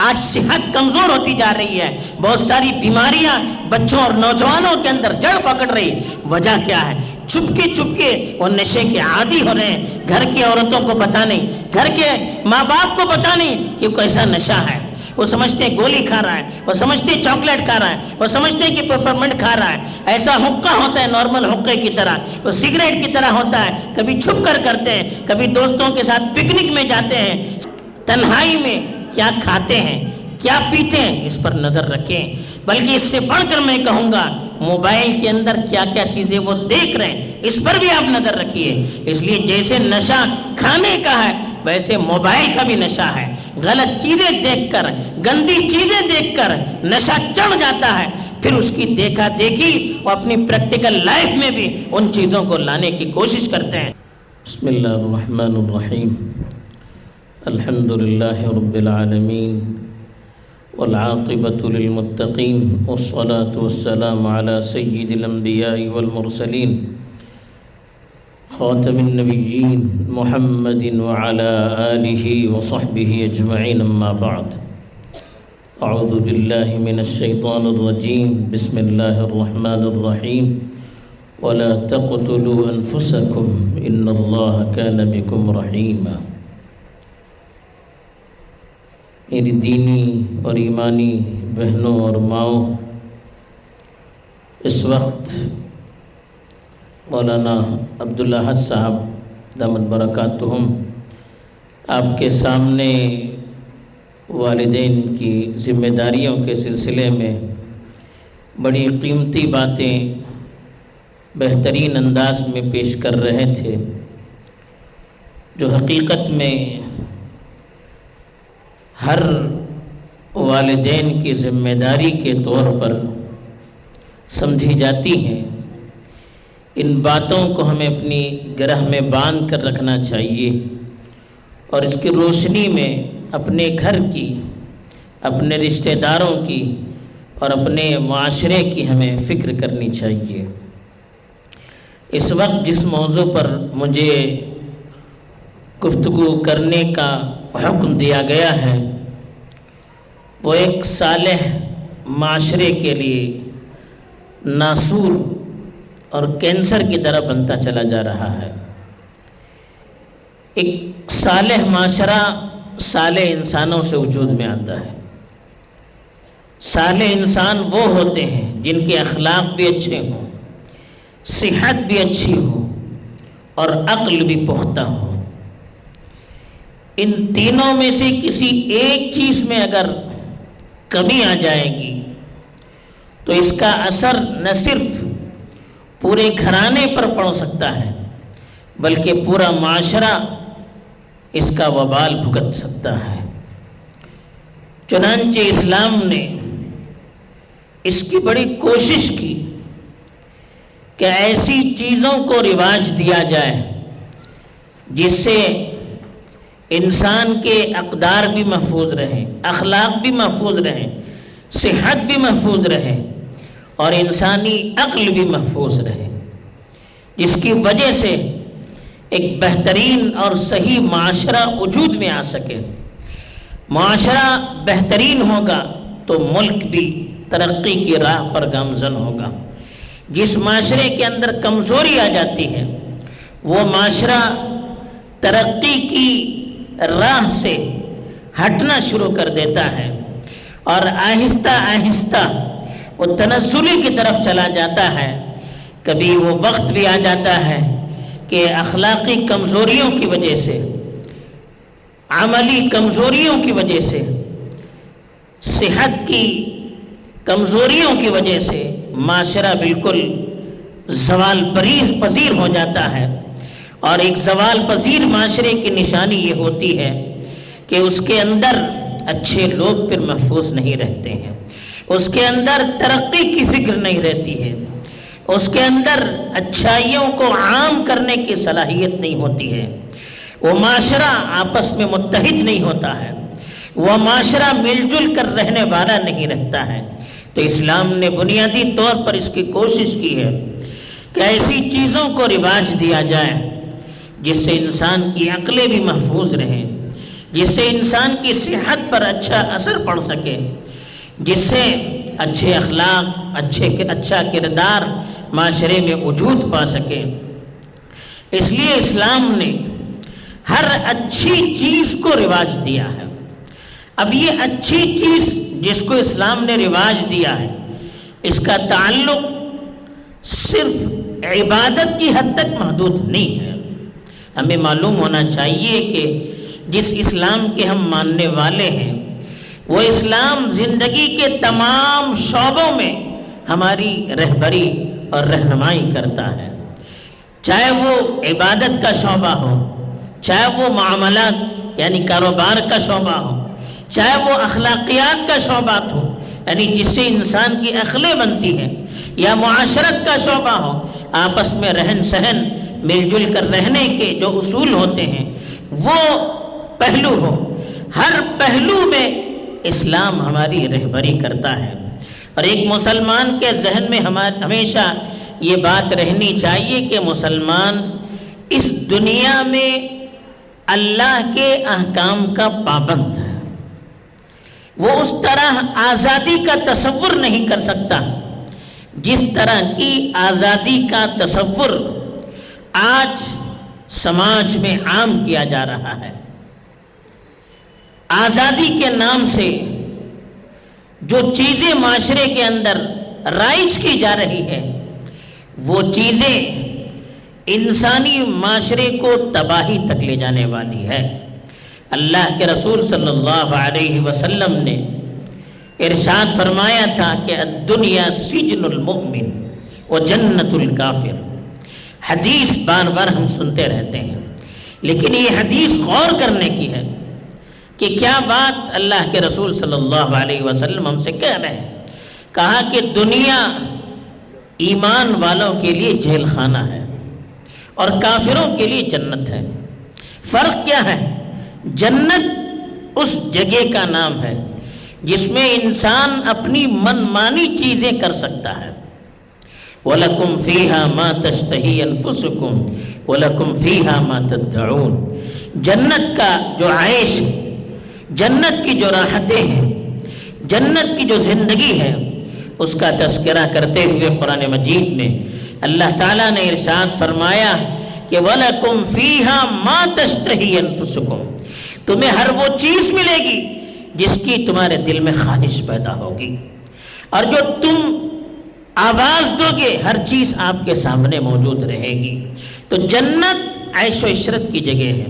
آج صحت کمزور ہوتی جا رہی ہے، بہت ساری بیماریاں بچوں اور نوجوانوں کے اندر جڑ پکڑ رہی. وجہ کیا ہے؟ چپ کے وہ نشے کے عادی ہو رہے ہیں. گھر کی عورتوں کو پتہ نہیں، گھر کے ماں باپ کو پتہ نہیں کہ کیسا نشہ ہے. وہ سمجھتے ہیں گولی کھا رہا ہے، وہ سمجھتے ہیں چاکلیٹ کھا رہا ہے، وہ سمجھتے ہیں کہ پیپرمنٹ کھا رہا ہے. ایسا حقہ ہوتا ہے نارمل حقے کی طرح، وہ سگریٹ کی طرح ہوتا ہے. کبھی چھپ کر کرتے ہیں، کبھی دوستوں کے ساتھ پکنک میں جاتے ہیں. تنہائی میں کیا کھاتے ہیں، کیا پیتے ہیں، اس پر نظر رکھیں. بلکہ اس سے بڑھ کر میں کہوں گا موبائل کے اندر کیا کیا چیزیں وہ دیکھ رہے ہیں، اس پر بھی آپ نظر رکھیے. اس لیے جیسے نشہ کھانے کا ہے ویسے موبائل کا بھی نشہ ہے. غلط چیزیں دیکھ کر، گندی چیزیں دیکھ کر نشہ چڑھ جاتا ہے. پھر اس کی دیکھا دیکھی وہ اپنی پریکٹیکل لائف میں بھی ان چیزوں کو لانے کی کوشش کرتے ہیں. بسم اللہ الرحمن الرحیم. الحمد للہ رب العالمین والعاقبۃ للمتقین والصلاة والسلام علی سید الانبیاء والمرسلین خاتم النبیین محمد وعلى آلہ وصحبہ اجمعین. اما بعد، اعوذ باللہ من الشیطان الرجیم. بسم اللہ الرحمن الرحیم. ولا تقتلوا انفسکم ان اللہ کان بکم رحیما. میری دینی اور ایمانی بہنوں اور ماؤں، اس وقت مولانا عبدالاحد صاحب دامت برکاتہم آپ کے سامنے والدین کی ذمہ داریوں کے سلسلے میں بڑی قیمتی باتیں بہترین انداز میں پیش کر رہے تھے، جو حقیقت میں ہر والدین کی ذمہ داری کے طور پر سمجھی جاتی ہیں. ان باتوں کو ہمیں اپنی گرہ میں باندھ کر رکھنا چاہیے اور اس کی روشنی میں اپنے گھر کی، اپنے رشتہ داروں کی اور اپنے معاشرے کی ہمیں فکر کرنی چاہیے. اس وقت جس موضوع پر مجھے گفتگو کرنے کا حکم دیا گیا ہے وہ ایک صالح معاشرے کے لیے ناسور اور کینسر کی طرح بنتا چلا جا رہا ہے. ایک صالح معاشرہ صالح انسانوں سے وجود میں آتا ہے. صالح انسان وہ ہوتے ہیں جن کے اخلاق بھی اچھے ہوں، صحت بھی اچھی ہو اور عقل بھی پختہ ہو. ان تینوں میں سے کسی ایک چیز میں اگر کمی آ جائے گی تو اس کا اثر نہ صرف پورے گھرانے پر پڑ سکتا ہے بلکہ پورا معاشرہ اس کا وبال بھگت سکتا ہے. چنانچہ اسلام نے اس کی بڑی کوشش کی کہ ایسی چیزوں کو رواج دیا جائے جس سے انسان کے اقدار بھی محفوظ رہیں، اخلاق بھی محفوظ رہیں، صحت بھی محفوظ رہے اور انسانی عقل بھی محفوظ رہے، جس کی وجہ سے ایک بہترین اور صحیح معاشرہ وجود میں آ سکے. معاشرہ بہترین ہوگا تو ملک بھی ترقی کی راہ پر گامزن ہوگا. جس معاشرے کے اندر کمزوری آ جاتی ہے وہ معاشرہ ترقی کی راہ سے ہٹنا شروع کر دیتا ہے اور آہستہ آہستہ وہ تنزلی کی طرف چلا جاتا ہے. کبھی وہ وقت بھی آ جاتا ہے کہ اخلاقی کمزوریوں کی وجہ سے، عملی کمزوریوں کی وجہ سے، صحت کی کمزوریوں کی وجہ سے معاشرہ بالکل زوال پذیر ہو جاتا ہے. اور ایک زوال پذیر معاشرے کی نشانی یہ ہوتی ہے کہ اس کے اندر اچھے لوگ پھر محفوظ نہیں رہتے ہیں، اس کے اندر ترقی کی فکر نہیں رہتی ہے، اس کے اندر اچھائیوں کو عام کرنے کی صلاحیت نہیں ہوتی ہے. وہ معاشرہ آپس میں متحد نہیں ہوتا ہے، وہ معاشرہ مل جل کر رہنے والا نہیں رہتا ہے. تو اسلام نے بنیادی طور پر اس کی کوشش کی ہے کہ ایسی چیزوں کو رواج دیا جائے جس سے انسان کی عقلیں بھی محفوظ رہیں، جس سے انسان کی صحت پر اچھا اثر پڑ سکے، جس سے اچھے اخلاق، اچھا کردار معاشرے میں وجود پا سکے۔ اس لیے اسلام نے ہر اچھی چیز کو رواج دیا ہے۔ اب یہ اچھی چیز جس کو اسلام نے رواج دیا ہے، اس کا تعلق صرف عبادت کی حد تک محدود نہیں ہے۔ ہمیں معلوم ہونا چاہیے کہ جس اسلام کے ہم ماننے والے ہیں، وہ اسلام زندگی کے تمام شعبوں میں ہماری رہبری اور رہنمائی کرتا ہے، چاہے وہ عبادت کا شعبہ ہو، چاہے وہ معاملات یعنی کاروبار کا شعبہ ہو، چاہے وہ اخلاقیات کا شعبات ہو یعنی جس سے انسان کی عقلیں بنتی ہیں، یا معاشرت کا شعبہ ہو، آپس میں رہن سہن مل جل کر رہنے کے جو اصول ہوتے ہیں وہ پہلو ہو، ہر پہلو میں اسلام ہماری رہبری کرتا ہے۔ اور ایک مسلمان کے ذہن میں ہمیشہ یہ بات رہنی چاہیے کہ مسلمان اس دنیا میں اللہ کے احکام کا پابند ہے۔ وہ اس طرح آزادی کا تصور نہیں کر سکتا جس طرح کی آزادی کا تصور آج سماج میں عام کیا جا رہا ہے۔ آزادی کے نام سے جو چیزیں معاشرے کے اندر رائج کی جا رہی ہے، وہ چیزیں انسانی معاشرے کو تباہی تک لے جانے والی ہے۔ اللہ کے رسول صلی اللہ علیہ وسلم نے ارشاد فرمایا تھا کہ الدنیا سجن المؤمن و جنت الکافر۔ حدیث بار بار ہم سنتے رہتے ہیں، لیکن یہ حدیث غور کرنے کی ہے کہ کیا بات اللہ کے رسول صلی اللہ علیہ وسلم ہم سے کہہ رہے ہیں۔ کہا کہ دنیا ایمان والوں کے لیے جیل خانہ ہے اور کافروں کے لیے جنت ہے۔ فرق کیا ہے؟ جنت اس جگہ کا نام ہے جس میں انسان اپنی من مانی چیزیں کر سکتا ہے۔ وَلَكُمْ فِيهَا مَا تَشْتَهِي أَنفُسُكُمْ وَلَكُمْ فِيهَا مَا تَدَّعُونَ۔ جنت کا جو عیش ہے، جنت کی جو راحتیں ہیں، جنت کی جو زندگی ہے، اس کا تذکرہ کرتے ہوئے قرآن مجید میں اللہ تعالیٰ نے ارشاد فرمایا کہ وَلَكُمْ فِيهَا مَا تَشْتَهِي أَنفُسُكُمْ، تمہیں ہر وہ چیز ملے گی جس کی تمہارے دل میں خواہش پیدا ہوگی، اور جو تم آواز دو گے ہر چیز آپ کے سامنے موجود رہے گی۔ تو جنت عیش و عشرت کی جگہ ہے،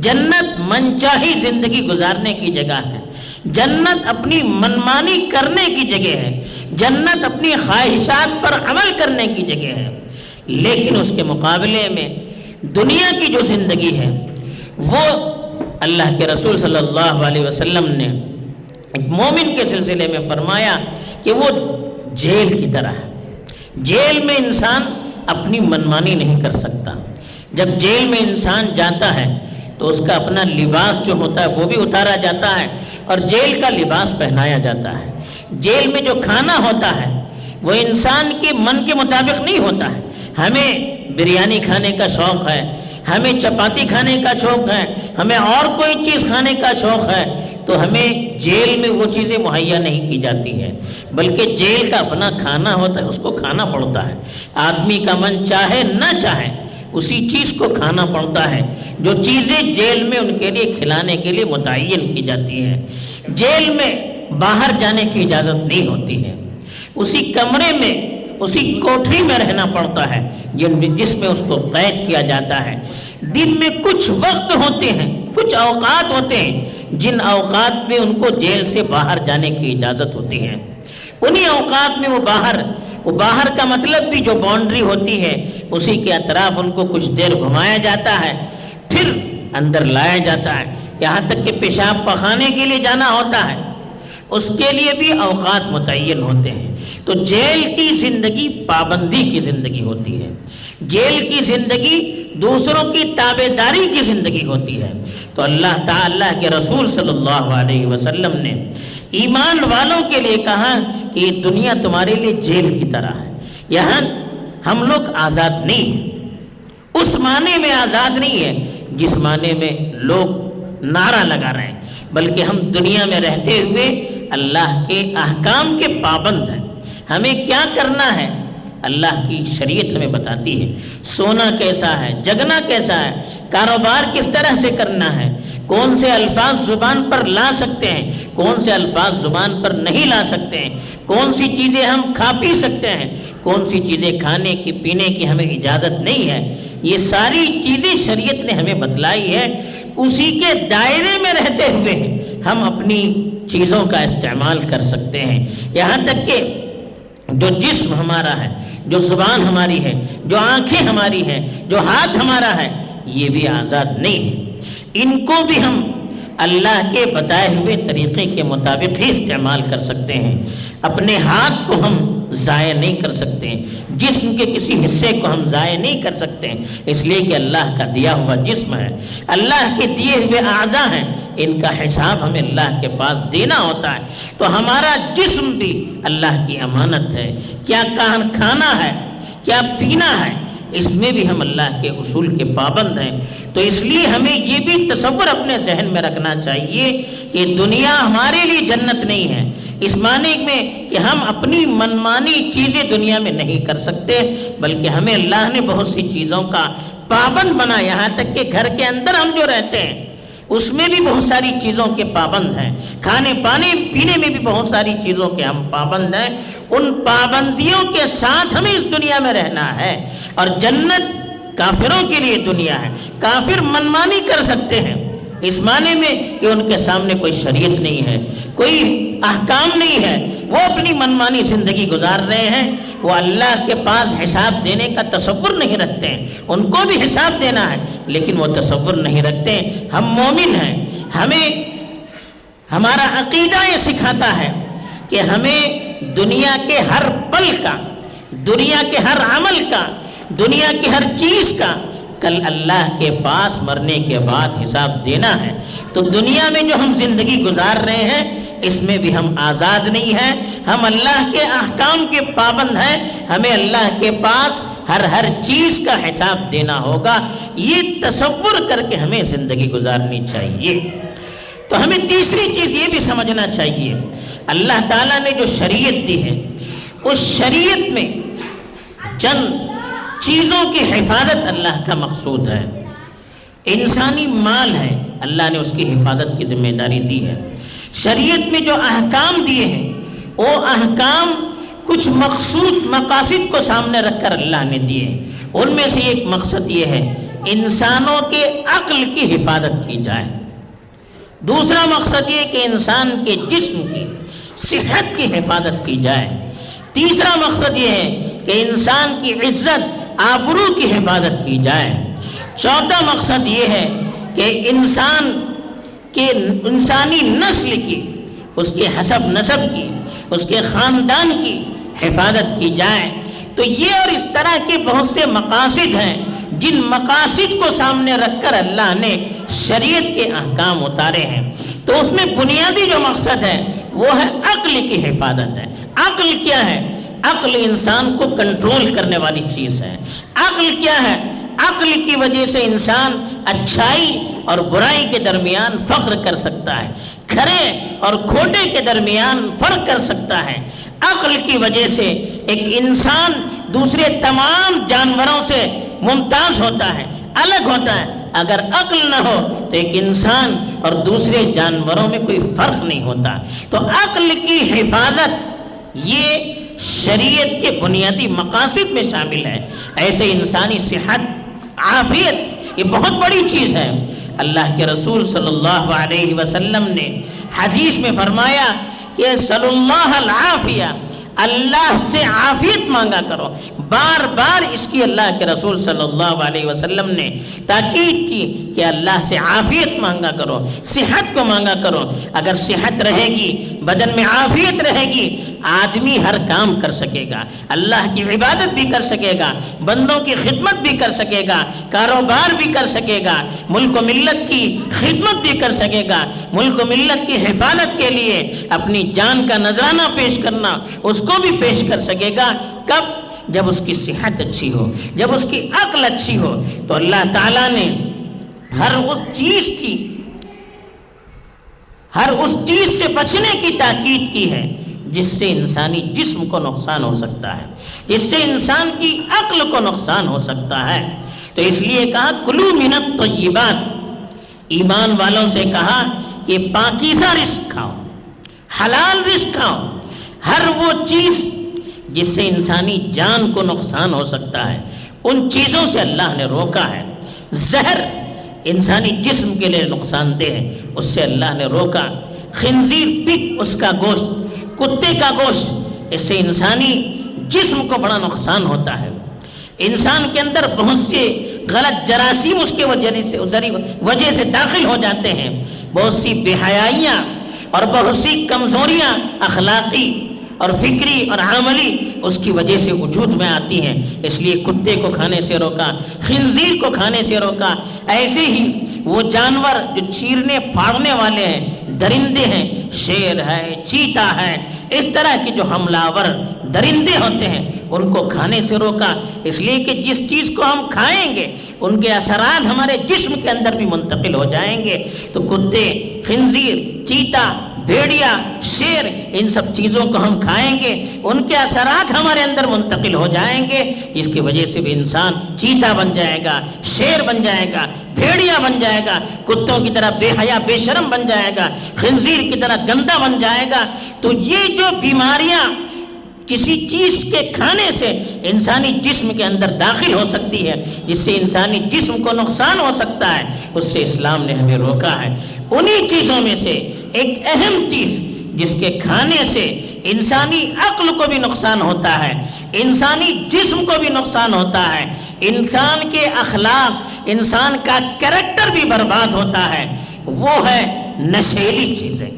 جنت من چاہی زندگی گزارنے کی جگہ ہے، جنت اپنی منمانی کرنے کی جگہ ہے، جنت اپنی خواہشات پر عمل کرنے کی جگہ ہے۔ لیکن اس کے مقابلے میں دنیا کی جو زندگی ہے وہ اللہ کے رسول صلی اللہ علیہ وسلم نے ایک مومن کے سلسلے میں فرمایا کہ وہ جیل کی طرح ہے۔ جیل میں انسان اپنی منمانی نہیں کر سکتا۔ جب جیل میں انسان جاتا ہے تو اس کا اپنا لباس جو ہوتا ہے وہ بھی اتارا جاتا ہے اور جیل کا لباس پہنایا جاتا ہے۔ جیل میں جو کھانا ہوتا ہے وہ انسان کے من کے مطابق نہیں ہوتا ہے۔ ہمیں بریانی کھانے کا شوق ہے، ہمیں چپاتی کھانے کا شوق ہے، ہمیں اور کوئی چیز کھانے کا شوق ہے، تو ہمیں جیل میں وہ چیزیں مہیا نہیں کی جاتی ہیں، بلکہ جیل کا اپنا کھانا ہوتا ہے، اس کو کھانا پڑتا ہے۔ آدمی کا من چاہے نہ چاہے اسی چیز کو کھانا پڑتا ہے جو چیزیں جیل میں ان کے لیے کھلانے کے لیے متعین کی جاتی ہیں۔ جیل میں باہر جانے کی اجازت نہیں ہوتی ہے، اسی کمرے میں، اسی کوٹری میں رہنا پڑتا ہے جس میں اس کو قید کیا جاتا ہے۔ دن میں کچھ وقت ہوتے ہیں، کچھ اوقات ہوتے ہیں جن اوقات میں ان کو جیل سے باہر جانے کی اجازت ہوتی ہے۔ انہی اوقات میں وہ باہر کا مطلب بھی جو باؤنڈری ہوتی ہے اسی کے اطراف ان کو کچھ دیر گھمایا جاتا ہے، پھر اندر لایا جاتا ہے، یہاں تک کہ پیشاب پخانے کے لیے جانا ہوتا ہے، اس کے لیے بھی اوقات متعین ہوتے ہیں۔ تو جیل کی زندگی پابندی کی زندگی ہوتی ہے، جیل کی زندگی دوسروں کی تابعداری کی زندگی ہوتی ہے۔ تو اللہ تعالیٰ کے رسول صلی اللہ علیہ وسلم نے ایمان والوں کے لیے کہا کہ یہ دنیا تمہارے لیے جیل کی طرح ہے، یہاں ہم لوگ آزاد نہیں ہیں، اس معنی میں آزاد نہیں ہے جس معنی میں لوگ نعرہ لگا رہے ہیں، بلکہ ہم دنیا میں رہتے ہوئے اللہ کے احکام کے پابند ہیں۔ ہمیں کیا کرنا ہے اللہ کی شریعت ہمیں بتاتی ہے۔ سونا کیسا ہے، جگنا کیسا ہے، کاروبار کس طرح سے کرنا ہے، کون سے الفاظ زبان پر لا سکتے ہیں، کون سے الفاظ زبان پر نہیں لا سکتے ہیں، کون سی چیزیں ہم کھا پی سکتے ہیں، کون سی چیزیں کھانے کی پینے کی ہمیں اجازت نہیں ہے، یہ ساری چیزیں شریعت نے ہمیں بتلائی ہے۔ اسی کے دائرے میں رہتے ہوئے ہم اپنی چیزوں کا استعمال کر سکتے ہیں، یہاں تک کہ جو جسم ہمارا ہے، جو زبان ہماری ہے، جو آنکھیں ہماری ہیں، جو ہاتھ ہمارا ہے، یہ بھی آزاد نہیں ہے۔ ان کو بھی ہم اللہ کے بتائے ہوئے طریقے کے مطابق ہی استعمال کر سکتے ہیں۔ اپنے ہاتھ کو ہم ضائع نہیں کر سکتے، جسم کے کسی حصے کو ہم ضائع نہیں کر سکتے، اس لیے کہ اللہ کا دیا ہوا جسم ہے، اللہ کے دیے ہوئے اعضاء ہیں، ان کا حساب ہمیں اللہ کے پاس دینا ہوتا ہے۔ تو ہمارا جسم بھی اللہ کی امانت ہے، کیا کھانا ہے، کیا پینا ہے، اس میں بھی ہم اللہ کے اصول کے پابند ہیں۔ تو اس لیے ہمیں یہ بھی تصور اپنے ذہن میں رکھنا چاہیے کہ دنیا ہمارے لیے جنت نہیں ہے، اس معنی میں کہ ہم اپنی منمانی چیزیں دنیا میں نہیں کر سکتے، بلکہ ہمیں اللہ نے بہت سی چیزوں کا پابند بنا، یہاں تک کہ گھر کے اندر ہم جو رہتے ہیں اس میں بھی بہت ساری چیزوں کے پابند ہیں، کھانے پانے پینے میں بھی بہت ساری چیزوں کے ہم پابند ہیں۔ ان پابندیوں کے ساتھ ہمیں اس دنیا میں رہنا ہے، اور جنت کافروں کے لیے دنیا ہے۔ کافر منمانی کر سکتے ہیں اس معنی میں کہ ان کے سامنے کوئی شریعت نہیں ہے، کوئی احکام نہیں ہے، وہ اپنی منمانی زندگی گزار رہے ہیں، وہ اللہ کے پاس حساب دینے کا تصور نہیں رکھتے ہیں۔ ان کو بھی حساب دینا ہے لیکن وہ تصور نہیں رکھتے ہیں۔ ہم مومن ہیں، ہمیں ہمارا عقیدہ یہ سکھاتا ہے کہ ہمیں دنیا کے ہر پل کا، دنیا کے ہر عمل کا، دنیا کی ہر چیز کا کل اللہ کے پاس مرنے کے بعد حساب دینا ہے۔ تو دنیا میں جو ہم زندگی گزار رہے ہیں اس میں بھی ہم آزاد نہیں ہیں، ہم اللہ کے احکام کے پابند ہیں، ہمیں اللہ کے پاس ہر چیز کا حساب دینا ہوگا۔ یہ تصور کر کے ہمیں زندگی گزارنی چاہیے۔ تو ہمیں تیسری چیز یہ بھی سمجھنا چاہیے، اللہ تعالیٰ نے جو شریعت دی ہے اس شریعت میں چند چیزوں کی حفاظت اللہ کا مقصود ہے۔ انسانی مال ہے، اللہ نے اس کی حفاظت کی ذمہ داری دی ہے۔ شریعت میں جو احکام دیے ہیں وہ احکام کچھ مقاصد کو سامنے رکھ کر اللہ نے دیے، ان میں سے ایک مقصد یہ ہے انسانوں کے عقل کی حفاظت کی جائے، دوسرا مقصد یہ کہ انسان کے جسم کی صحت کی حفاظت کی جائے، تیسرا مقصد یہ ہے کہ انسان کی عزت آبرو کی حفاظت کی جائے، چوتھا مقصد یہ ہے کہ انسان کے انسانی نسل کی، اس کے حسب نسب کی، اس کے خاندان کی حفاظت کی جائے۔ تو یہ اور اس طرح کے بہت سے مقاصد ہیں جن مقاصد کو سامنے رکھ کر اللہ نے شریعت کے احکام اتارے ہیں۔ تو اس میں بنیادی جو مقصد ہے وہ ہے عقل کی حفاظت ہے۔ عقل کیا ہے؟ عقل انسان کو کنٹرول کرنے والی چیز ہے۔ عقل کیا ہے؟ عقل کی وجہ سے انسان اچھائی اور برائی کے درمیان فخر کر سکتا ہے، کھرے اور کھوٹے کے درمیان فرق کر سکتا ہے۔ عقل کی وجہ سے ایک انسان دوسرے تمام جانوروں سے ممتاز ہوتا ہے، الگ ہوتا ہے۔ اگر عقل نہ ہو تو ایک انسان اور دوسرے جانوروں میں کوئی فرق نہیں ہوتا۔ تو عقل کی حفاظت یہ شریعت کے بنیادی مقاصد میں شامل ہے۔ ایسے انسانی صحت، عافیت یہ بہت بڑی چیز ہے۔ اللہ کے رسول صلی اللہ علیہ وسلم نے حدیث میں فرمایا کہ صلی اللہ العافیہ، اللہ سے عافیت مانگا کرو۔ بار بار اس کی اللہ کے رسول صلی اللہ علیہ وسلم نے تاکید کی کہ اللہ سے عافیت مانگا کرو، صحت کو مانگا کرو۔ اگر صحت رہے گی، بدن میں عافیت رہے گی، آدمی ہر کام کر سکے گا، اللہ کی عبادت بھی کر سکے گا، بندوں کی خدمت بھی کر سکے گا، کاروبار بھی کر سکے گا، ملک و ملت کی خدمت بھی کر سکے گا، ملک و ملت کی حفاظت کے لیے اپنی جان کا نذرانہ پیش کرنا اس کو بھی پیش کر سکے گا۔ کب؟ جب اس کی صحت اچھی ہو، جب اس کی عقل اچھی ہو۔ تو اللہ تعالیٰ نے ہر اس چیز کی ہر اس چیز سے بچنے کی تاکید کی ہے جس سے انسانی جسم کو نقصان ہو سکتا ہے، جس سے انسان کی عقل کو نقصان ہو سکتا ہے۔ تو اس لیے کہا کلوا من الطیبات، ایمان والوں سے کہا کہ پاکیزہ رزق کھاؤ، حلال رزق کھاؤ۔ ہر وہ چیز جس سے انسانی جان کو نقصان ہو سکتا ہے ان چیزوں سے اللہ نے روکا ہے۔ زہر انسانی جسم کے لیے نقصان دہ ہے، اس سے اللہ نے روکا۔ خنزیر پگ، اس کا گوشت، کتے کا گوشت، اس سے انسانی جسم کو بڑا نقصان ہوتا ہے۔ انسان کے اندر بہت سے غلط جراثیم اس کے وجہ سے داخل ہو جاتے ہیں، بہت سی بے حیائیاں اور بہت سی کمزوریاں اخلاقی اور فکری اور عملی اس کی وجہ سے وجود میں آتی ہیں۔ اس لیے کتے کو کھانے سے روکا، خنزیر کو کھانے سے روکا۔ ایسے ہی وہ جانور جو چیرنے پھاڑنے والے ہیں، درندے ہیں، شیر ہے، چیتا ہے، اس طرح کے جو حملہ آور درندے ہوتے ہیں ان کو کھانے سے روکا، اس لیے کہ جس چیز کو ہم کھائیں گے ان کے اثرات ہمارے جسم کے اندر بھی منتقل ہو جائیں گے۔ تو کتے، خنزیر، چیتا، بھیڑیا، شیر، ان سب چیزوں کو ہم کھائیں گے، ان کے اثرات ہمارے اندر منتقل ہو جائیں گے، اس کی وجہ سے بھی انسان چیتا بن جائے گا، شیر بن جائے گا، بھیڑیا بن جائے گا، کتوں کی طرح بے حیا بے شرم بن جائے گا، خنزیر کی طرح گندا بن جائے گا۔ تو یہ جو بیماریاں کسی چیز کے کھانے سے انسانی جسم کے اندر داخل ہو سکتی ہے، جس سے انسانی جسم کو نقصان ہو سکتا ہے، اس سے اسلام نے ہمیں روکا ہے۔ انہی چیزوں میں سے ایک اہم چیز جس کے کھانے سے انسانی عقل کو بھی نقصان ہوتا ہے، انسانی جسم کو بھی نقصان ہوتا ہے، انسان کے اخلاق، انسان کا کریکٹر بھی برباد ہوتا ہے، وہ ہے نشیلی چیزیں،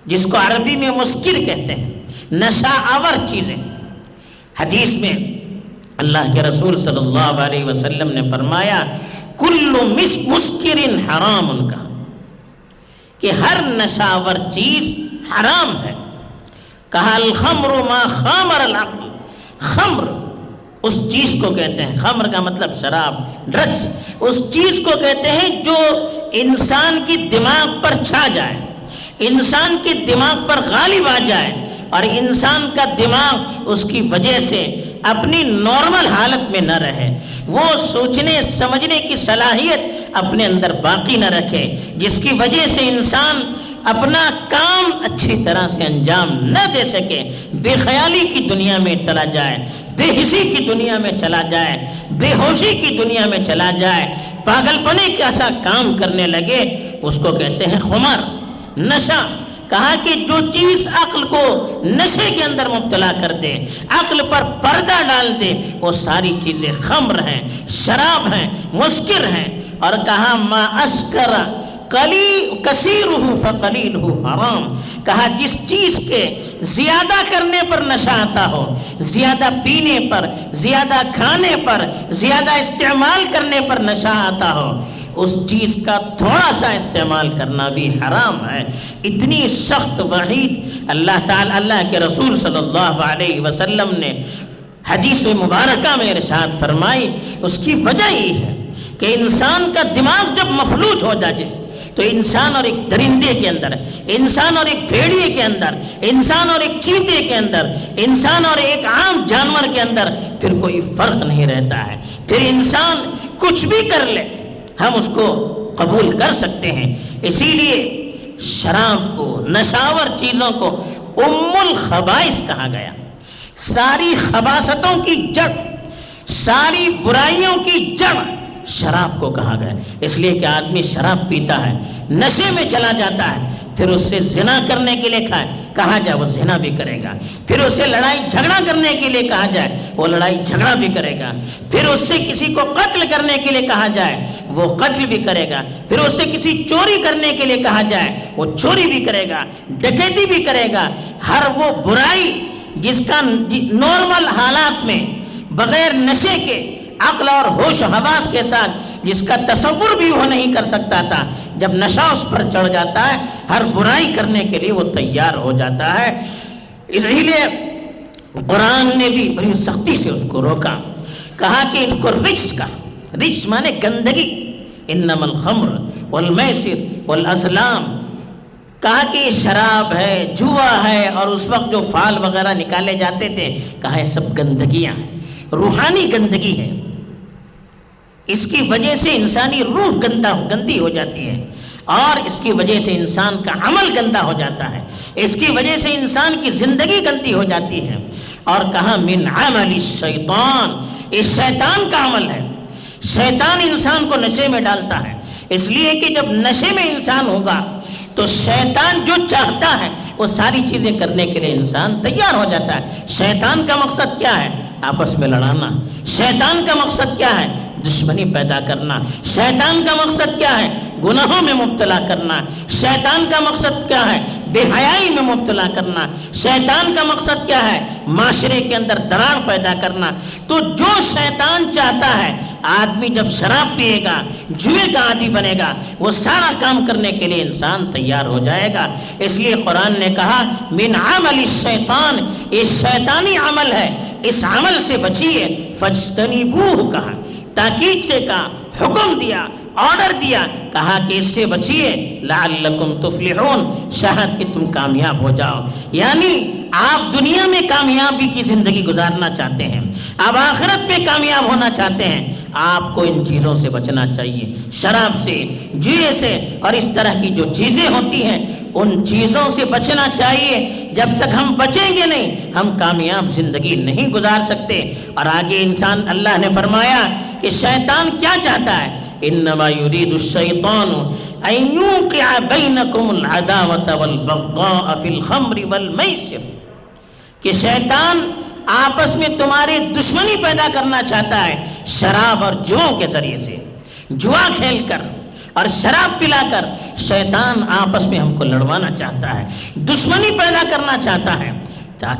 جس کو عربی میں مسکر کہتے ہیں، نشہ آور چیزیں۔ حدیث میں اللہ کے رسول صلی اللہ علیہ وسلم نے فرمایا کل مسکر حرام، کہا کہ ہر نشہ آور چیز حرام ہے۔ کہا الخمر ما خامر العقل، خمر اس چیز کو کہتے ہیں، خمر کا مطلب شراب، ڈرگس، اس چیز کو کہتے ہیں جو انسان کی دماغ پر چھا جائے، انسان کے دماغ پر غالب آ جائے اور انسان کا دماغ اس کی وجہ سے اپنی نارمل حالت میں نہ رہے، وہ سوچنے سمجھنے کی صلاحیت اپنے اندر باقی نہ رکھے، جس کی وجہ سے انسان اپنا کام اچھی طرح سے انجام نہ دے سکے، بے خیالی کی دنیا میں چلا جائے، بے حسی کی دنیا میں چلا جائے، بے ہوشی کی دنیا میں چلا جائے، پاگل پنے کا ایسا کام کرنے لگے، اس کو کہتے ہیں خمر، نشہ۔ کہا کہ جو چیز عقل کو نشے کے اندر مبتلا کر دے، عقل پر پردہ ڈال دے، وہ ساری چیزیں خمر ہیں، شراب ہیں، مسکر ہیں۔ اور کہا ما اسکر کثیرہ فقلیلہ حرام، کہا جس چیز کے زیادہ کرنے پر نشہ آتا ہو، زیادہ پینے پر، زیادہ کھانے پر، زیادہ استعمال کرنے پر نشہ آتا ہو، اس چیز کا تھوڑا سا استعمال کرنا بھی حرام ہے۔ اتنی سخت وعید اللہ تعالی، اللہ کے رسول صلی اللہ علیہ وسلم نے حدیث مبارکہ میں ارشاد فرمائی۔ اس کی وجہ یہ ہے کہ انسان کا دماغ جب مفلوج ہو جائے تو انسان اور ایک درندے کے اندر، انسان اور ایک بھیڑیے کے اندر، انسان اور ایک چیتے کے اندر، انسان اور ایک عام جانور کے اندر پھر کوئی فرق نہیں رہتا ہے۔ پھر انسان کچھ بھی کر لے ہم اس کو قبول کر سکتے ہیں۔ اسی لیے شراب کو، نشاور چیزوں کو ام الخبائث کہا گیا۔ ساری خباثتوں کی جڑ، ساری برائیوں کی جڑ شراب کو کہا گیا۔ اس لیے کہ آدمی شراب پیتا ہے، نشے میں چلا جاتا ہے، پھر اس سے زنا کرنے کے لیے کہا جائے وہ زنا بھی کرے گا، پھر اس سے لڑائی جھگڑا کرنے کے لیے کہا جائے وہ لڑائی جھگڑا بھی کرے گا، پھر اس سے کسی کو قتل کرنے کے لیے کہا جائے وہ قتل بھی کرے گا، پھر اس سے کسی چوری کرنے کے لیے کہا جائے وہ چوری بھی کرے گا، ڈکیتی بھی کرے گا۔ ہر وہ برائی جس کا نارمل حالات میں بغیر نشے کے، عقل اور ہوش و حواس کے ساتھ جس کا تصور بھی وہ نہیں کر سکتا تھا، جب نشہ اس پر چڑھ جاتا ہے ہر برائی کرنے کے لیے وہ تیار ہو جاتا ہے۔ اس لیے قرآن نے بھی بڑی سختی سے اس کو روکا، کہا کہ اس کو رجس کا، رجس مانے گندگی، انما الخمر والمیسر والازلام، کہا کہ یہ شراب ہے، جوا ہے، اور اس وقت جو فال وغیرہ نکالے جاتے تھے، کہا یہ سب گندگیاں ہیں، روحانی گندگی ہے، اس کی وجہ سے انسانی روح گندی ہو جاتی ہے، اور اس کی وجہ سے انسان کا عمل گندا ہو جاتا ہے، اس کی وجہ سے انسان کی زندگی گندی ہو جاتی ہے۔ اور کہا من عمل الشیطان، یہ شیطان کا عمل ہے، شیطان انسان کو نشے میں ڈالتا ہے، اس لیے کہ جب نشے میں انسان ہوگا تو شیطان جو چاہتا ہے وہ ساری چیزیں کرنے کے لیے انسان تیار ہو جاتا ہے۔ شیطان کا مقصد کیا ہے؟ آپس میں لڑانا۔ شیطان کا مقصد کیا ہے؟ دشمنی پیدا کرنا۔ شیطان کا مقصد کیا ہے؟ گناہوں میں مبتلا کرنا۔ شیطان کا مقصد کیا ہے؟ بے حیائی میں مبتلا کرنا۔ شیطان کا مقصد کیا ہے؟ معاشرے کے اندر دراڑ پیدا کرنا۔ تو جو شیطان چاہتا ہے، آدمی جب شراب پیے گا، جوئے کا عادی بنے گا، وہ سارا کام کرنے کے لیے انسان تیار ہو جائے گا۔ اس لیے قرآن نے کہا من عمل الشیطان، یہ شیطانی عمل ہے، اس عمل سے بچیے۔ فاجتنبوہ کہا، تاکید سے کہا، حکم دیا، آرڈر دیا، کہا کہ اس سے بچیے لعلکم تفلحون، شاید کہ تم کامیاب ہو جاؤ۔ یعنی آپ دنیا میں کامیابی کی زندگی گزارنا چاہتے ہیں، آپ آخرت میں کامیاب ہونا چاہتے ہیں، آپ کو ان چیزوں سے بچنا چاہیے، شراب سے، جوئے سے، اور اس طرح کی جو چیزیں ہوتی ہیں ان چیزوں سے بچنا چاہیے۔ جب تک ہم بچیں گے نہیں، ہم کامیاب زندگی نہیں گزار سکتے۔ اور آگے انسان، اللہ نے فرمایا کہ شیطان کیا چاہتا ہے؟ انما یرید الشیطان ان یوقع بینکم العداوۃ والبغضاء فی الخمر والمیسر، کہ شیطان آپس میں تمہاری دشمنی پیدا کرنا چاہتا ہے شراب اور جوؤں کے ذریعے سے، جوا کھیل کر اور شراب پلا کر شیطان آپس میں ہم کو لڑوانا چاہتا ہے، دشمنی پیدا کرنا چاہتا ہے۔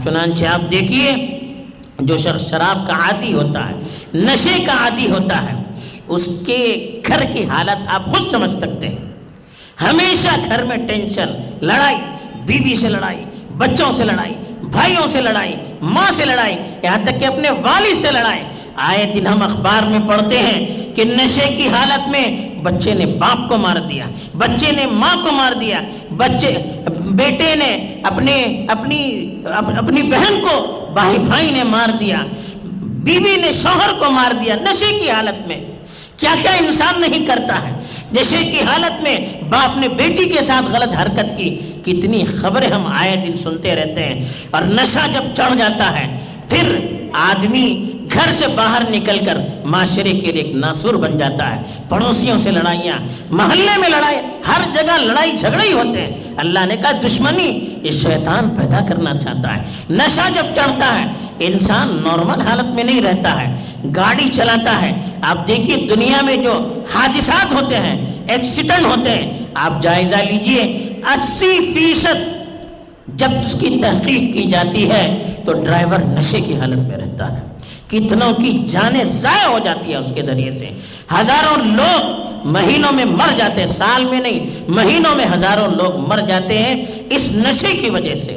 چنانچہ آپ دیکھیے، جو شخص شراب کا عادی ہوتا ہے، نشے کا عادی ہوتا ہے، اس کے گھر کی حالت آپ خود سمجھ سکتے ہیں۔ ہمیشہ گھر میں ٹینشن، لڑائی، بیوی سے لڑائی، بچوں سے لڑائی، بھائیوں سے لڑائی، ماں سے لڑائی، یہاں تک کہ اپنے والد سے لڑائی۔ آئے دن ہم اخبار میں پڑھتے ہیں کہ نشے کی حالت میں بچے نے باپ کو مار دیا، بچے نے ماں کو مار دیا، بیٹے نے اپنی بہن کو بھائی نے مار دیا، بیوی نے شوہر کو مار دیا، نشے کی حالت میں۔ کیا کیا انسان نہیں کرتا ہے نشے کی حالت میں؟ باپ نے بیٹی کے ساتھ غلط حرکت کی، کتنی خبریں ہم آئے دن سنتے رہتے ہیں۔ اور نشہ جب چڑھ جاتا ہے، پھر آدمی گھر سے باہر نکل کر معاشرے کے لیے ایک ناسور بن جاتا ہے۔ پڑوسیوں سے لڑائیاں، محلے میں لڑائی، ہر جگہ لڑائی جھگڑے ہی ہوتے ہیں۔ اللہ نے کہا دشمنی یہ شیطان پیدا کرنا چاہتا ہے۔ نشہ جب چڑھتا ہے، انسان نارمل حالت میں نہیں رہتا ہے، گاڑی چلاتا ہے۔ آپ دیکھیے دنیا میں جو حادثات ہوتے ہیں، ایکسیڈنٹ ہوتے ہیں، آپ جائزہ لیجئے، 80% جب اس کی تحقیق کی جاتی ہے تو ڈرائیور نشے کی حالت میں رہتا ہے۔ کتنوں کی جانیں ضائع ہو جاتی ہیں اس کے ذریعے سے، ہزاروں لوگ مہینوں میں مر جاتے ہیں، سال میں نہیں، مہینوں میں ہزاروں لوگ مر جاتے ہیں اس نشے کی وجہ سے،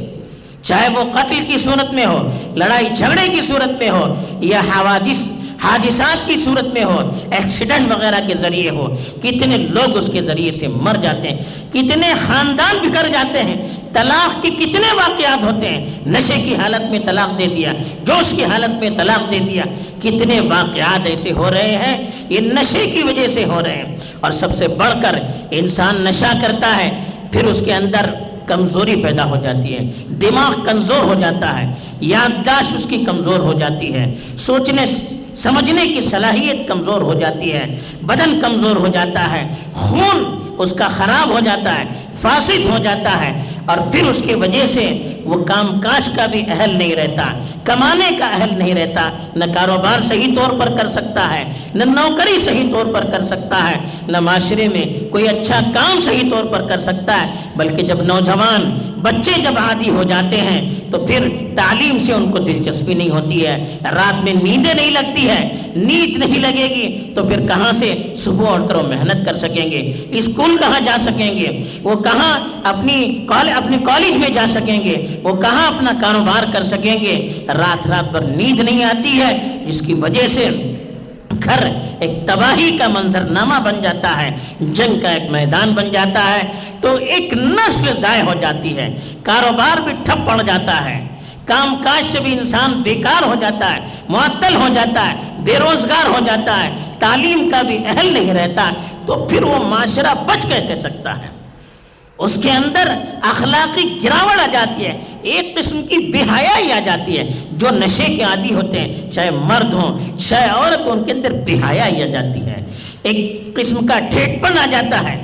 چاہے وہ قتل کی صورت میں ہو، لڑائی جھگڑے کی صورت میں ہو، یا حادثات کی صورت میں ہو، ایکسیڈنٹ وغیرہ کے ذریعے ہو۔ کتنے لوگ اس کے ذریعے سے مر جاتے ہیں، کتنے خاندان بکھر جاتے ہیں، طلاق کے کتنے واقعات ہوتے ہیں، نشے کی حالت میں طلاق دے دیا، جوش کی حالت میں طلاق دے دیا، کتنے واقعات ایسے ہو رہے ہیں، یہ نشے کی وجہ سے ہو رہے ہیں۔ اور سب سے بڑھ کر انسان نشہ کرتا ہے، پھر اس کے اندر کمزوری پیدا ہو جاتی ہے، دماغ کمزور ہو جاتا ہے، یادداشت اس کی کمزور ہو جاتی ہے، سوچنے سمجھنے کی صلاحیت کمزور ہو جاتی ہے، بدن کمزور ہو جاتا ہے، خون اس کا خراب ہو جاتا ہے، فاسد ہو جاتا ہے، اور پھر اس کی وجہ سے وہ کام کاج کا بھی اہل نہیں رہتا، کمانے کا اہل نہیں رہتا، نہ کاروبار صحیح طور پر کر سکتا ہے، نہ نوکری صحیح طور پر کر سکتا ہے، نہ معاشرے میں کوئی اچھا کام صحیح طور پر کر سکتا ہے۔ بلکہ جب نوجوان بچے جب عادی ہو جاتے ہیں تو پھر تعلیم سے ان کو دلچسپی نہیں ہوتی ہے، رات میں نیندیں نہیں لگتی ہے، نیند نہیں لگے گی تو پھر کہاں سے صبح اٹھ کر وہ محنت کر سکیں گے، اسکول کہاں جا سکیں گے، وہ کہاں اپنے کالج میں جا سکیں گے، وہ کہاں اپنا کاروبار کر سکیں گے۔ رات بھر نیند نہیں آتی ہے، جس کی وجہ سے گھر ایک تباہی کا منظرنامہ بن جاتا ہے، جنگ کا ایک میدان بن جاتا ہے، تو ایک نسل ضائع ہو جاتی ہے، کاروبار بھی ٹھپ پڑ جاتا ہے، کام کاج سے بھی انسان بیکار ہو جاتا ہے، معطل ہو جاتا ہے، بے روزگار ہو جاتا ہے، تعلیم کا بھی اہل نہیں رہتا، تو پھر وہ معاشرہ بچ کیسے سکتا ہے؟ اس کے اندر اخلاقی گراوٹ آ جاتی ہے، ایک قسم کی بے حیائی آ جاتی ہے۔ جو نشے کے عادی ہوتے ہیں، چاہے مرد ہوں چاہے عورت ہوں، ان کے اندر بے حیائی آ جاتی ہے، ایک قسم کا ٹھیٹ پن آ جاتا ہے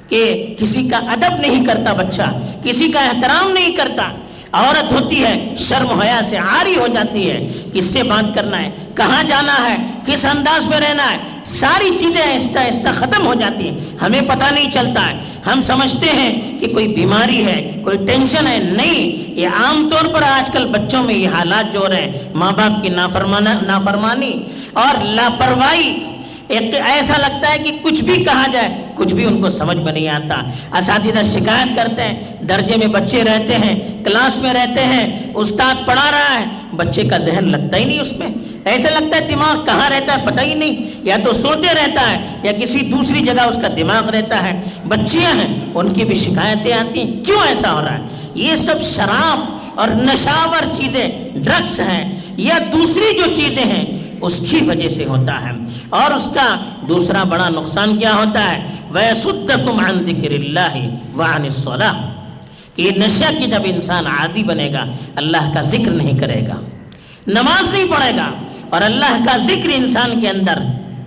کہ کسی کا ادب نہیں کرتا بچہ، کسی کا احترام نہیں کرتا۔ عورت ہوتی ہے شرم حیا سے عاری ہو جاتی ہے، کس سے بات کرنا ہے، کہاں جانا ہے، کس انداز میں رہنا ہے، ساری چیزیں آہستہ آہستہ ختم ہو جاتی ہیں، ہمیں پتہ نہیں چلتا ہے۔ ہم سمجھتے ہیں کہ کوئی بیماری ہے، کوئی ٹینشن ہے، نہیں، یہ عام طور پر آج کل بچوں میں یہ حالات جو ہو رہے ہیں، ماں باپ کی نافرمانی اور لاپرواہی، ایک ایسا لگتا ہے کہ کچھ بھی کہا جائے کچھ بھی ان کو سمجھ میں نہیں آتا۔ اساتذہ شکایت کرتے ہیں، درجے میں بچے رہتے ہیں، کلاس میں رہتے ہیں، استاد پڑھا رہا ہے، بچے کا ذہن لگتا ہی نہیں اس میں، ایسا لگتا ہے دماغ کہاں رہتا ہے پتہ ہی نہیں، یا تو سوتے رہتا ہے یا کسی دوسری جگہ اس کا دماغ رہتا ہے۔ بچیاں ہیں، ان کی بھی شکایتیں آتی ہیں، کیوں ایسا ہو رہا ہے؟ یہ سب شراب اور نشاور چیزیں، ڈرگس ہیں یا دوسری جو چیزیں ہیں اس کی وجہ سے ہوتا ہے۔ اور اس کا دوسرا بڑا نقصان کیا ہوتا ہے؟ وَيَصُدَّكُمْ عَنْ ذِكْرِ اللَّهِ وَعَنِ الصَّلَاةِ، کہ یہ نشہ کی جب انسان عادی بنے گا، اللہ کا ذکر نہیں کرے گا، نماز نہیں پڑھے گا، اور اللہ کا ذکر انسان کے اندر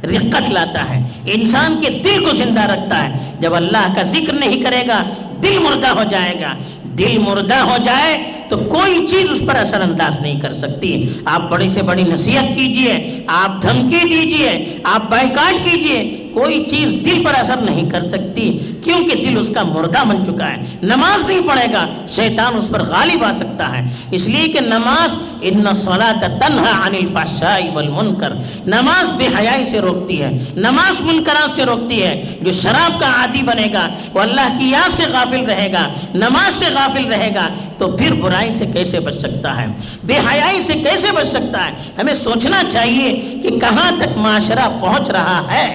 رقت لاتا ہے، انسان کے دل کو زندہ رکھتا ہے۔ جب اللہ کا ذکر نہیں کرے گا، دل مردہ ہو جائے گا، دل مردہ ہو جائے تو کوئی چیز اس پر اثر انداز نہیں کر سکتی۔ آپ بڑی سے بڑی نصیحت کیجئے، آپ دھمکی دیجئے، آپ بائیکاٹ کیجئے، کوئی چیز دل پر اثر نہیں کر سکتی، کیونکہ دل اس کا مردہ بن چکا ہے۔ نماز نہیں پڑھے گا، شیطان اس پر غالب آ سکتا ہے، اس لیے کہ نماز ان الصلاۃ تنہی عن الفحشاء والمنکر، نماز بے حیائی سے روکتی ہے، نماز منکرات سے روکتی ہے۔ جو شراب کا عادی بنے گا وہ اللہ کی یاد سے غافل رہے گا، نماز سے غافل رہے گا، تو پھر برائی سے کیسے بچ سکتا ہے، بے حیائی سے کیسے بچ سکتا ہے؟ ہمیں سوچنا چاہیے کہ کہاں تک معاشرہ پہنچ رہا ہے۔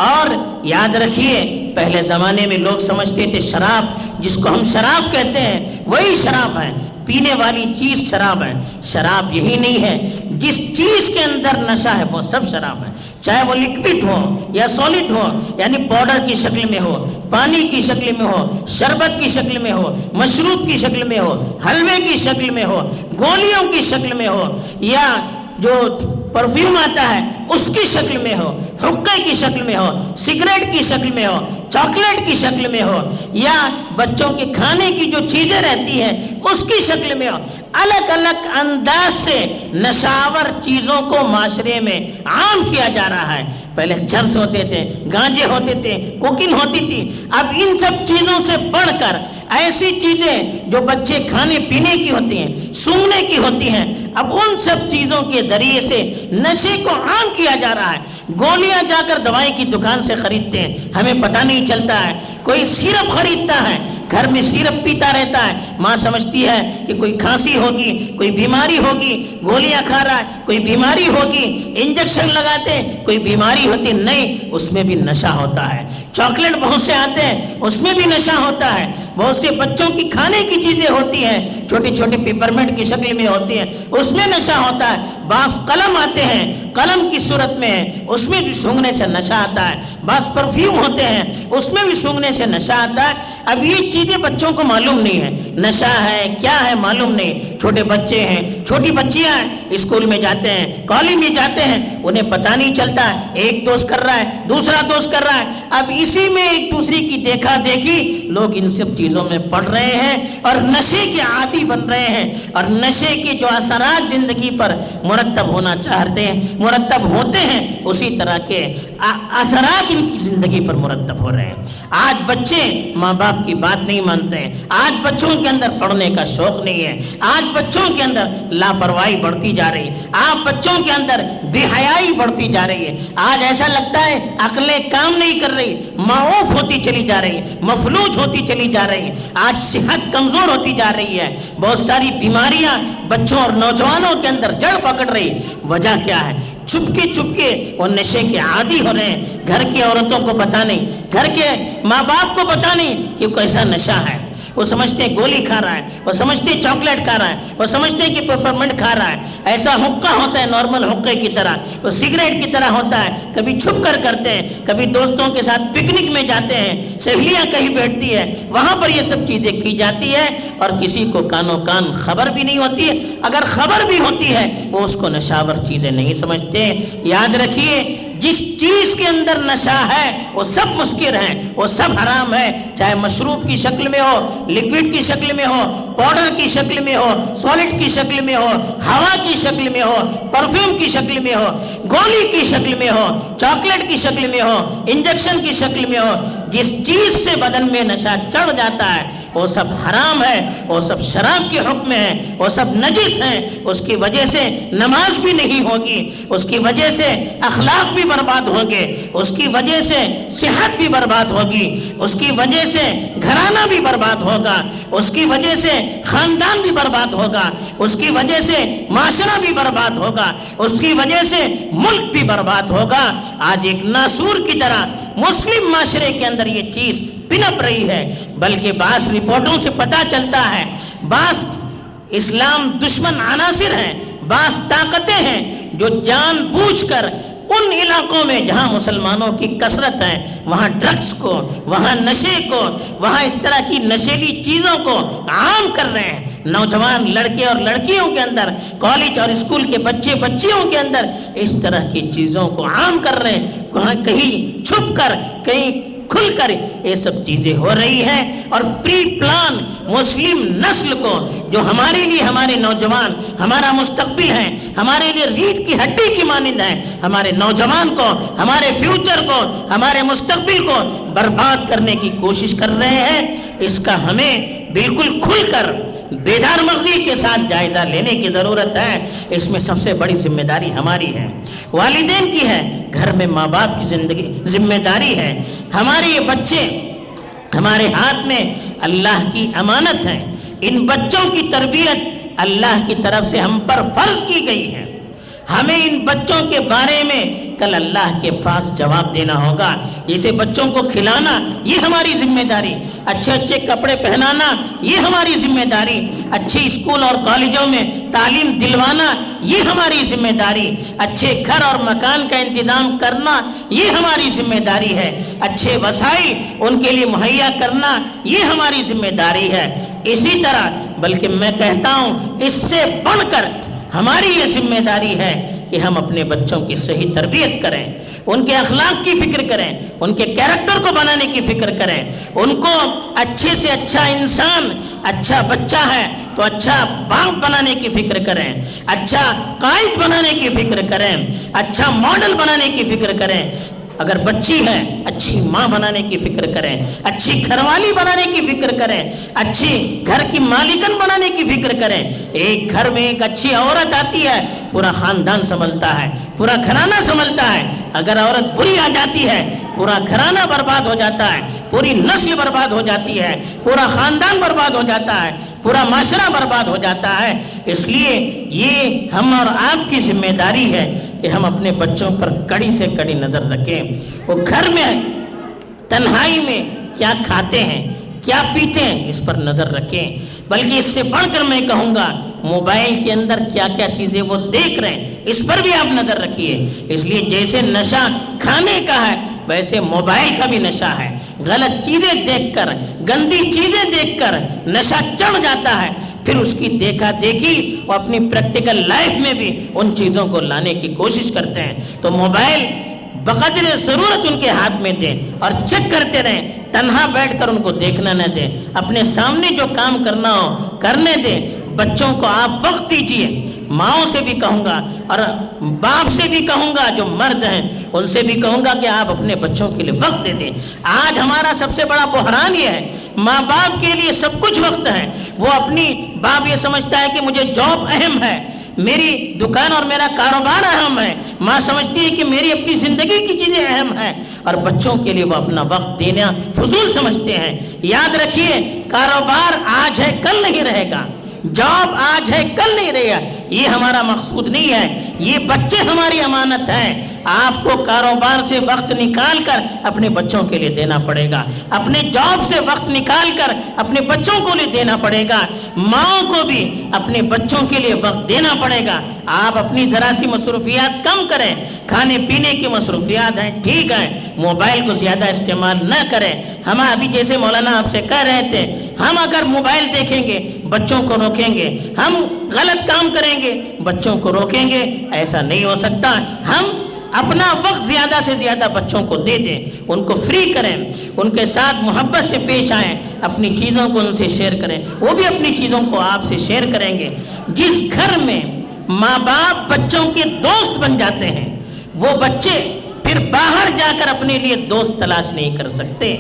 اور یاد رکھیے، پہلے زمانے میں لوگ سمجھتے تھے شراب، جس کو ہم شراب کہتے ہیں وہی شراب ہے، پینے والی چیز شراب ہے۔ شراب یہی نہیں ہے، جس چیز کے اندر نشہ ہے وہ سب شراب ہے، چاہے وہ لکوڈ ہو یا سولڈ ہو، یعنی پاؤڈر کی شکل میں ہو، پانی کی شکل میں ہو، شربت کی شکل میں ہو، مشروب کی شکل میں ہو، حلوے کی شکل میں ہو، گولیوں کی شکل میں ہو، یا جو پرفیوم آتا ہے اس کی شکل میں ہو، حقے کی شکل میں ہو، سگریٹ کی شکل میں ہو، چاکلیٹ کی شکل میں ہو، یا بچوں کے کھانے کی جو چیزیں رہتی ہیں اس کی شکل میں ہو، الگ الگ انداز سے نشاور چیزوں کو معاشرے میں عام کیا جا رہا ہے۔ پہلے چرس ہوتے تھے، گانجے ہوتے تھے، کوکین ہوتی تھی، اب ان سب چیزوں سے بڑھ کر ایسی چیزیں جو بچے کھانے پینے کی ہوتی ہیں، سونگنے کی ہوتی ہیں، اب ان سب چیزوں کے ذریعے سے نشے کو عام کیا جا رہا ہے۔ گولیاں جا کر دوائی کی دکان سے خریدتے ہیں، ہمیں پتہ نہیں چلتا ہے۔ کوئی سیرپ خریدتا ہے، گھر میں سیرپ پیتا رہتا ہے، ماں سمجھتی ہے کہ کوئی کھانسی ہوگی، کوئی بیماری ہوگی، گولیاں کھا رہا ہے، کوئی بیماری ہوگی، انجیکشن لگاتے ہیں، کوئی بیماری ہوتی نہیں، اس میں بھی نشہ ہوتا ہے۔ چاکلیٹ بہت سے آتے ہیں، اس میں بھی نشہ ہوتا ہے۔ بہت سے بچوں کی کھانے کی چیزیں ہوتی ہیں، چھوٹی چھوٹی پیپرمنٹ کی شکل میں ہوتی ہیں، اس میں نشہ ہوتا ہے۔ بعض قلم آتے ہیں، قلم کی صورت میں ہے، اس میں بھی سونگنے سے نشہ آتا ہے۔ بعض پرفیوم ہوتے ہیں، اس میں بھی سونگنے سے نشہ آتا ہے۔ اب یہ چیزیں بچوں کو معلوم نہیں ہے، نشہ ہے کیا ہے معلوم نہیں۔ چھوٹے بچے ہیں، چھوٹی بچیاں ہیں، اسکول میں جاتے ہیں، کالج میں جاتے ہیں، انہیں پتہ نہیں چلتا ہے، ایک دوست کر رہا ہے، دوسرا دوست کر رہا ہے، اب اسی میں ایک دوسرے کی دیکھا دیکھی لوگ ان سب چیزوں میں پڑ رہے ہیں اور نشے کے عادی بن رہے ہیں، اور نشے کے جو اثرات زندگی پر مرتب ہونا چاہتے ہیں، مرتب ہوتے ہیں، اسی طرح کے اثرات ان کی زندگی پر مرتب ہو رہے ہیں۔ آج بچے ماں باپ کی بات نہیں مانتے ہیں، آج بچوں کے اندر پڑھنے کا شوق نہیں ہے، آج بچوں کے اندر لاپرواہی بڑھتی جا رہی ہے، آج بچوں کے اندر بے حیائی بڑھتی جا رہی ہے۔ آج ایسا لگتا ہے عقلیں کام نہیں کر رہی، معوف ہوتی چلی جا رہی ہے، مفلوج ہوتی چلی جا رہی ہے، آج صحت کمزور ہوتی جا رہی ہے، بہت ساری بیماریاں بچوں اور نوجوانوں کے اندر جڑ پکڑ رہی۔ وجہ کیا ہے؟ چپ کے وہ نشے کے عادی ہو رہے ہیں. گھر کی عورتوں کو پتہ نہیں, گھر کے ماں باپ کو پتہ نہیں کہ کیسا نشہ ہے. وہ سمجھتے ہیں گولی کھا رہا ہے, وہ سمجھتے ہیں چاکلیٹ کھا رہا ہے, وہ سمجھتے ہیں کہ پیپرمنٹ کھا رہا ہے. ایسا حقہ ہوتا ہے نارمل حقے کی طرح, وہ سگریٹ کی طرح ہوتا ہے. کبھی چھپ کر کرتے ہیں, کبھی دوستوں کے ساتھ پکنک میں جاتے ہیں, سہیلیاں کہیں بیٹھتی ہے, وہاں پر یہ سب چیزیں کی جاتی ہے اور کسی کو کانوں کان خبر بھی نہیں ہوتی ہے. اگر خبر بھی ہوتی ہے وہ اس کو نشاور چیزیں نہیں سمجھتے. یاد رکھیے, جس چیز کے اندر نشہ ہے وہ سب مسکر ہیں, وہ سب حرام ہے, چاہے مشروب کی شکل میں ہو, لکوڈ کی شکل میں ہو, پاؤڈر کی شکل میں ہو, سالڈ کی شکل میں ہو, ہوا کی شکل میں ہو, پرفیوم کی شکل میں ہو, گولی کی شکل میں ہو, چاکلیٹ کی شکل میں ہو, انجیکشن کی شکل میں ہو. جس چیز سے بدن میں نشہ چڑھ جاتا ہے وہ سب حرام ہے, وہ سب شراب کے حکم میں ہے, وہ سب نجس ہیں. اس کی وجہ سے نماز بھی نہیں ہوگی, اس کی وجہ سے اخلاق بھی برباد ہوں گے, اس کی وجہ سے صحت بھی برباد ہوگی, اس کی وجہ سے گھرانہ بھی برباد ہوگا, اس کی وجہ سے خاندان بھی برباد ہوگا, اس کی وجہ سے معاشرہ بھی برباد ہوگا, اس کی وجہ سے ملک بھی برباد ہوگا. آج ایک ناسور کی طرح مسلم معاشرے کے اندر یہ چیز پنپ رہی ہے. بلکہ بعض رپورٹوں سے پتہ چلتا ہے بعض اسلام دشمن عناصر ہیں, بعض طاقتیں ہیں جو جان بوجھ کر ان علاقوں میں جہاں مسلمانوں کی کثرت ہے وہاں ڈرگس کو, وہاں نشے کو, وہاں اس طرح کی نشیلی چیزوں کو عام کر رہے ہیں. نوجوان لڑکے اور لڑکیوں کے اندر, کالج اور اسکول کے بچے بچیوں کے اندر اس طرح کی چیزوں کو عام کر رہے ہیں. کہیں چھپ کر, کہیں کھل کر یہ سب چیزیں ہو رہی ہیں. اور پری پلان مسلم نسل کو, جو ہمارے لیے ہمارے نوجوان ہمارا مستقبل ہیں, ہمارے لیے ریڑھ کی ہڈی کی مانند ہیں, ہمارے نوجوان کو, ہمارے فیوچر کو, ہمارے مستقبل کو برباد کرنے کی کوشش کر رہے ہیں. اس کا ہمیں بالکل کھل کر بیدار مغزی کے ساتھ جائزہ لینے کی ضرورت ہے. اس میں سب سے بڑی ذمہ داری ہماری ہے, والدین کی ہے, گھر میں ماں باپ کی زندگی ذمہ داری ہے. ہمارے یہ بچے ہمارے ہاتھ میں اللہ کی امانت ہیں. ان بچوں کی تربیت اللہ کی طرف سے ہم پر فرض کی گئی ہے. ہمیں ان بچوں کے بارے میں کل اللہ کے پاس جواب دینا ہوگا. جیسے بچوں کو کھلانا یہ ہماری ذمہ داری, اچھے اچھے کپڑے پہنانا یہ ہماری ذمہ داری, اچھے اسکول اور کالجوں میں تعلیم دلوانا یہ ہماری ذمہ داری, اچھے گھر اور مکان کا انتظام کرنا یہ ہماری ذمہ داری ہے, اچھے وسائل ان کے لیے مہیا کرنا یہ ہماری ذمہ داری ہے. اسی طرح بلکہ میں کہتا ہوں اس سے بڑھ کر ہماری یہ ذمہ داری ہے کہ ہم اپنے بچوں کی صحیح تربیت کریں, ان کے اخلاق کی فکر کریں, ان کے کیریکٹر کو بنانے کی فکر کریں, ان کو اچھے سے اچھا انسان, اچھا بچہ ہے تو اچھا باپ بنانے کی فکر کریں, اچھا قائد بنانے کی فکر کریں, اچھا ماڈل بنانے کی فکر کریں. اگر بچی ہے اچھی ماں بنانے کی فکر کریں, اچھی گھر والی بنانے کی فکر کریں, اچھی گھر کی مالکن بنانے کی فکر کریں. ایک گھر میں ایک اچھی عورت آتی ہے پورا خاندان سنبھلتا ہے, پورا گھرانہ سنبھلتا ہے. اگر عورت بری آ جاتی ہے پورا گھرانہ برباد ہو جاتا ہے, پوری نسل برباد ہو جاتی ہے, پورا خاندان برباد ہو جاتا ہے, پورا معاشرہ برباد ہو جاتا ہے. اس لیے یہ ہم اور آپ کی ذمہ داری ہے کہ ہم اپنے بچوں پر کڑی سے کڑی نظر رکھیں. وہ گھر میں تنہائی میں کیا کھاتے ہیں, کیا پیتے ہیں, اس پر نظر رکھیں. بلکہ اس سے بڑھ کر میں کہوں گا موبائل کے اندر کیا کیا چیزیں وہ دیکھ رہے ہیں اس پر بھی آپ نظر رکھیے. اس لیے جیسے نشہ کھانے کا ہے ویسے موبائل کا بھی نشہ ہے. غلط چیزیں دیکھ کر, گندی چیزیں دیکھ کر نشہ چڑھ جاتا ہے. پھر اس کی دیکھا دیکھی وہ اپنی پریکٹیکل لائف میں بھی ان چیزوں کو لانے کی کوشش کرتے ہیں. تو موبائل بقدر ضرورت ان کے ہاتھ میں دیں اور چیک کرتے رہیں, تنہا بیٹھ کر ان کو دیکھنا نہ دیں. اپنے سامنے جو کام کرنا ہو کرنے دیں. بچوں کو آپ وقت دیجیے. ماؤں سے بھی کہوں گا اور باپ سے بھی کہوں گا, جو مرد ہیں ان سے بھی کہوں گا کہ آپ اپنے بچوں کے لیے وقت دے دیں. آج ہمارا سب سے بڑا بحران یہ ہے, ماں باپ کے لیے سب کچھ وقت ہے. وہ اپنی باپ یہ سمجھتا ہے کہ مجھے جاب اہم ہے, میری دکان اور میرا کاروبار اہم ہے. ماں سمجھتی ہے کہ میری اپنی زندگی کی چیزیں اہم ہیں, اور بچوں کے لیے وہ اپنا وقت دینا فضول سمجھتے ہیں. یاد رکھیے کاروبار آج ہے کل نہیں رہے گا, جاب آج ہے کل نہیں رہے گا. یہ ہمارا مقصود نہیں ہے. یہ بچے ہماری امانت ہیں. آپ کو کاروبار سے وقت نکال کر اپنے بچوں کے لیے دینا پڑے گا, اپنے جاب سے وقت نکال کر اپنے بچوں کو لیے دینا پڑے گا, ماؤں کو بھی اپنے بچوں کے لیے وقت دینا پڑے گا. آپ اپنی ذرا سی مصروفیات کم کریں, کھانے پینے کی مصروفیات ہیں ٹھیک ہے, موبائل کو زیادہ استعمال نہ کریں. ہم ابھی جیسے مولانا آپ سے کہہ رہے تھے, ہم اگر موبائل دیکھیں گے بچوں کو روکیں گے, ہم غلط کام کریں گے بچوں کو روکیں گے, ایسا نہیں ہو سکتا. ہم اپنا وقت زیادہ سے زیادہ بچوں کو دے دیں, ان کو فری کریں, ان کے ساتھ محبت سے پیش آئیں, اپنی چیزوں کو ان سے شیئر کریں, وہ بھی اپنی چیزوں کو آپ سے شیئر کریں گے. جس گھر میں ماں باپ بچوں کے دوست بن جاتے ہیں, وہ بچے پھر باہر جا کر اپنے لیے دوست تلاش نہیں کر سکتے.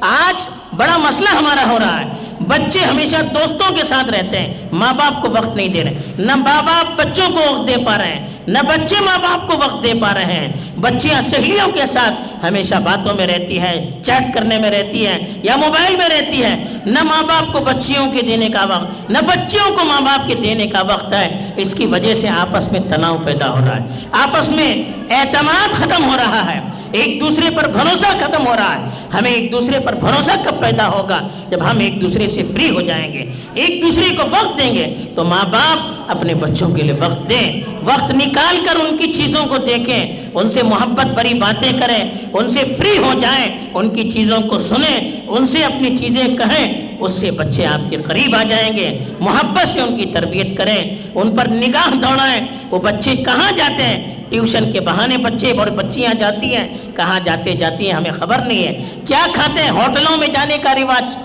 آج بڑا مسئلہ ہمارا ہو رہا ہے, بچے ہمیشہ دوستوں کے ساتھ رہتے ہیں, ماں باپ کو وقت نہیں دے رہے, نہ ماں باپ بچوں کو وقت دے پا رہے ہیں, نہ بچے ماں باپ کو وقت دے پا رہے ہیں. بچیاں سہیلیوں کے ساتھ ہمیشہ باتوں میں رہتی ہیں, چیٹ کرنے میں رہتی ہیں یا موبائل میں رہتی ہیں. نہ ماں باپ کو بچیوں کے دینے کا وقت, نہ بچیوں کو ماں باپ کے دینے کا وقت ہے. اس کی وجہ سے آپس میں تناؤ پیدا ہو رہا ہے, آپس میں اعتماد ختم ہو رہا ہے, ایک دوسرے پر بھروسہ ختم ہو رہا ہے. ہمیں ایک دوسرے پر بھروسہ کب پیدا ہوگا؟ جب ہم ایک دوسرے سے فری ہو جائیں گے, ایک دوسرے کو وقت دیں گے. تو ماں باپ اپنے بچوں کے لیے وقت دیں, وقت نکال کر ان کی چیزوں کو دیکھیں, ان سے محبت بھری باتیں کریں, ان سے فری ہو جائیں, ان کی چیزوں کو سنیں, ان سے اپنی چیزیں کہیں. اس سے بچے آپ کے قریب آ جائیں گے. محبت سے ان کی تربیت کریں, ان پر نگاہ دوڑائیں. وہ بچے کہاں جاتے ہیں؟ ٹیوشن کے بہانے بچے اور بچیاں جاتی ہیں, کہاں جاتی ہیں ہمیں خبر نہیں ہے. کیا کھاتے ہیں؟ ہوٹلوں میں جانے کا رواج,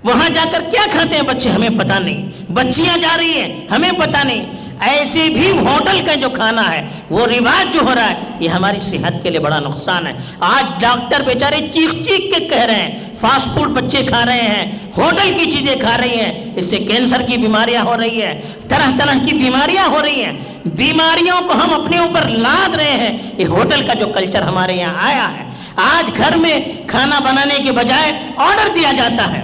وہاں جا کر کیا کھاتے ہیں بچے ہمیں پتہ نہیں. بچیاں جا رہی ہیں ہمیں پتہ نہیں. ایسے بھی ہوٹل کا جو کھانا ہے, وہ رواج جو ہو رہا ہے, یہ ہماری صحت کے لیے بڑا نقصان ہے. آج ڈاکٹر بیچارے چیخ چیخ کے کہہ رہے ہیں فاسٹ فوڈ بچے کھا رہے ہیں, ہوٹل کی چیزیں کھا رہی ہیں, اس سے کینسر کی بیماریاں ہو رہی ہیں, طرح طرح کی بیماریاں ہو رہی ہیں. بیماریوں کو ہم اپنے اوپر لاد رہے ہیں. یہ ہوٹل کا جو کلچر ہمارے یہاں آیا ہے, آج گھر میں کھانا بنانے کے بجائے آرڈر دیا جاتا ہے.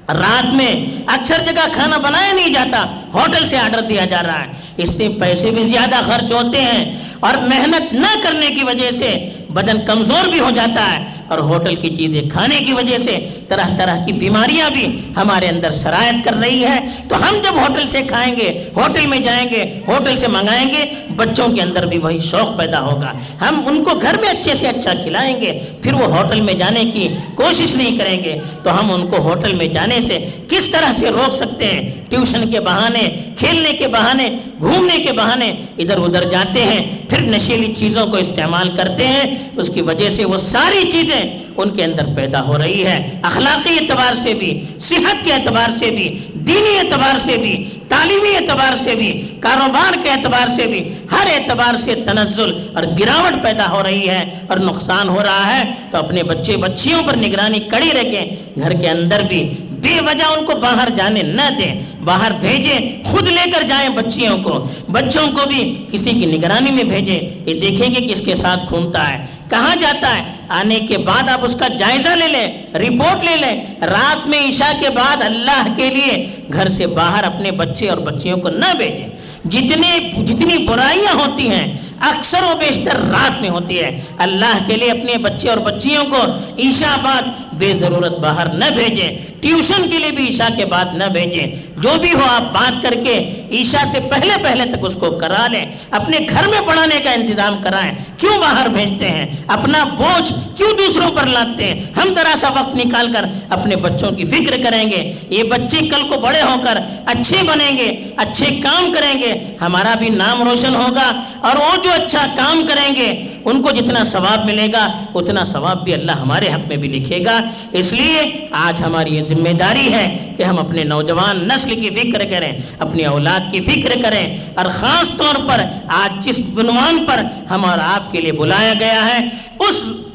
رات میں اکثر جگہ کھانا بنایا نہیں جاتا, ہوٹل سے آرڈر دیا جا رہا ہے. اس سے پیسے بھی زیادہ خرچ ہوتے ہیں, اور محنت نہ کرنے کی وجہ سے بدن کمزور بھی ہو جاتا ہے, اور ہوٹل کی چیزیں کھانے کی وجہ سے طرح طرح کی بیماریاں بھی ہمارے اندر سرایت کر رہی ہے. تو ہم جب ہوٹل سے کھائیں گے, ہوٹل میں جائیں گے, ہوٹل سے منگائیں گے, بچوں کے اندر بھی وہی شوق پیدا ہوگا. ہم ان کو گھر میں اچھے سے اچھا کھلائیں گے, پھر وہ ہوٹل میں جانے کی کوشش نہیں کریں گے. تو ہم ان کو ہوٹل میں جانے سے کس طرح سے روک سکتے ہیں؟ ٹیوشن کے بہانے, کھیلنے کے بہانے, گھومنے کے بہانے ادھر ادھر جاتے ہیں, پھر نشیلی چیزوں کو استعمال کرتے ہیں. اس کی وجہ سے وہ ساری چیزیں ان کے اندر پیدا ہو رہی ہے. اخلاقی اعتبار سے بھی, صحت کے اعتبار سے بھی, دینی اعتبار سے بھی, تعلیمی اعتبار سے بھی, کاروبار کے اعتبار سے بھی, ہر اعتبار سے تنزل اور گراوٹ پیدا ہو رہی ہے اور نقصان ہو رہا ہے. تو اپنے بچے بچیوں پر نگرانی کڑی رکھیں. گھر کے اندر بھی بے وجہ ان کو باہر جانے نہ دیں, باہر بھیجیں, خود لے کر جائیں بچیوں کو. بچوں کو بھی کسی کی نگرانی میں بھیجیں, یہ دیکھیں گے کس کے ساتھ گھومتا ہے, کہاں جاتا ہے. آنے کے بعد آپ اس کا جائزہ لے لیں, رپورٹ لے لیں. رات میں عشاء کے بعد اللہ کے لیے گھر سے باہر اپنے بچے اور بچیوں کو نہ بھیجیں. جتنی برائیاں ہوتی ہیں اکثر و بیشتر رات میں ہوتی ہے. اللہ کے لیے اپنے بچے اور بچیوں کو عشاء بعد بے ضرورت باہر نہ بھیجیں. ٹیوشن کے لیے بھی عشاء کے بعد نہ بھیجیں. جو بھی ہو آپ بات کر کے عشاء سے پہلے تک اس کو کرا لیں. اپنے گھر میں پڑھانے کا انتظام کرائیں. کیوں باہر بھیجتے ہیں؟ اپنا بوجھ کیوں دوسروں پر لاتے ہیں؟ ہم ذرا سا وقت نکال کر اپنے بچوں کی فکر کریں گے. یہ بچے کل کو بڑے ہو کر اچھے بنیں گے, اچھے کام کریں گے, ہمارا بھی نام روشن ہوگا. اور وہ جو اچھا کام کریں گے ان کو جتنا ثواب ملے گا اتنا ثواب بھی اللہ ہمارے حق میں بھی لکھے گا. اس لیے آج ہماری یہ ذمہ داری ہے کہ ہم اپنے نوجوان نسل کی فکر کریں, اپنی اولاد کی فکر کریں. اور خاص طور پر آج جس عنوان پر ہم اور آپ کے لیے بلایا گیا ہے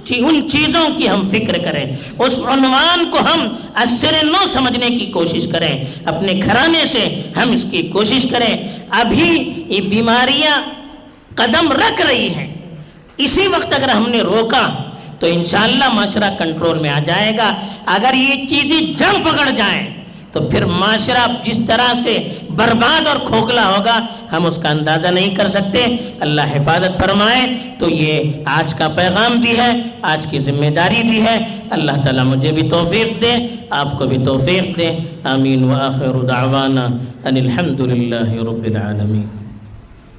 ان چیزوں کی ہم فکر کریں, اس عنوان کو ہم اثر نو سمجھنے کی کوشش کریں. اپنے گھرانے سے ہم اس کی کوشش کریں. ابھی یہ بیماریاں قدم رکھ رہی ہیں, اسی وقت اگر ہم نے روکا تو انشاءاللہ معاشرہ کنٹرول میں آ جائے گا. اگر یہ چیزیں جڑ پکڑ جائیں تو پھر معاشرہ جس طرح سے برباد اور کھوکھلا ہوگا ہم اس کا اندازہ نہیں کر سکتے. اللہ حفاظت فرمائے. تو یہ آج کا پیغام بھی ہے, آج کی ذمہ داری بھی ہے. اللہ تعالیٰ مجھے بھی توفیق دے, آپ کو بھی توفیق دے. آمین. وآخر دعوانا ان الحمد للہ رب العالمین.